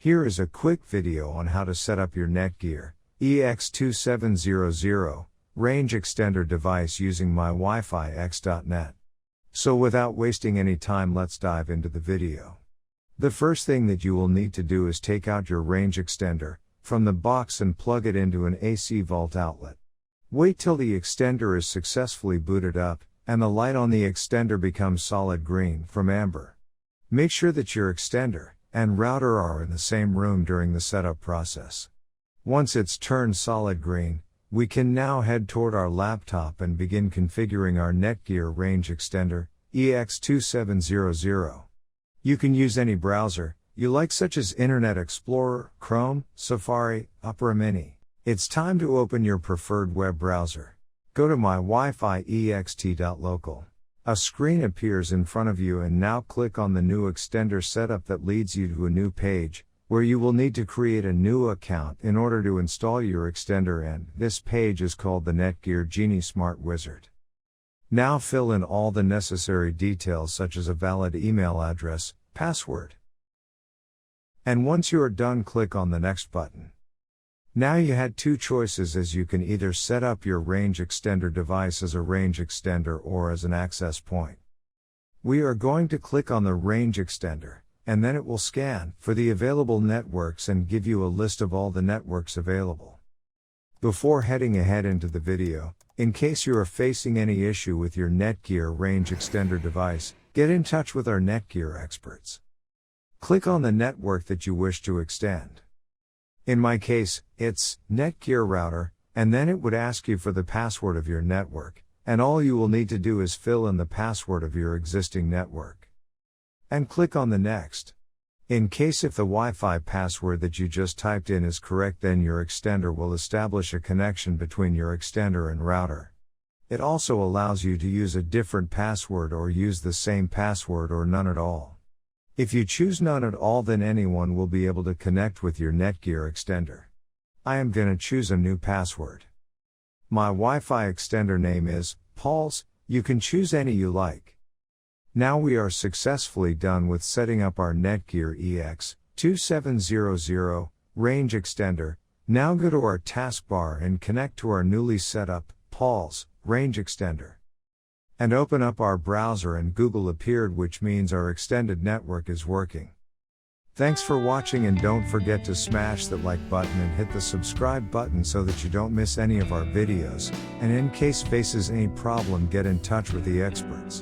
Here is a quick video on how to set up your Netgear EX2700 Range Extender device using mywifiext.net. So without wasting any time, let's dive into the video. The first thing that you will need to do is take out your range extender from the box and plug it into an AC volt outlet. Wait till the extender is successfully booted up and the light on the extender becomes solid green from amber. Make sure that your extender and router are in the same room during the setup process. Once it's turned solid green, we can now head toward our laptop and begin configuring our Netgear Range Extender EX2700. You can use any browser you like, such as Internet Explorer, Chrome, Safari, Opera Mini. It's time to open your preferred web browser. Go to mywifiext.local. A screen appears in front of you, and now click on the new extender setup that leads you to a new page, where you will need to create a new account in order to install your extender, and this page is called the Netgear Genie Smart Wizard. Now fill in all the necessary details such as a valid email address, password. And once you are done, click on the next button. Now you had two choices, as you can either set up your range extender device as a range extender or as an access point. We are going to click on the range extender, and then it will scan for the available networks and give you a list of all the networks available. Before heading ahead into the video, in case you are facing any issue with your Netgear range extender device, get in touch with our Netgear experts. Click on the network that you wish to extend. In my case, it's Netgear router, and then it would ask you for the password of your network, and all you will need to do is fill in the password of your existing network. And click on the next. In case if the Wi-Fi password that you just typed in is correct, then your extender will establish a connection between your extender and router. It also allows you to use a different password or use the same password or none at all. If you choose none at all, then anyone will be able to connect with your Netgear extender. I am gonna choose a new password. My Wi-Fi extender name is Paul's. You can choose any you like. Now we are successfully done with setting up our Netgear EX2700 range extender. Now go to our taskbar and connect to our newly set up Paul's range extender. And open up our browser, and Google appeared, which means our extended network is working. Thanks for watching, and don't forget to smash that like button and hit the subscribe button so that you don't miss any of our videos, and in case faces any problem, get in touch with the experts.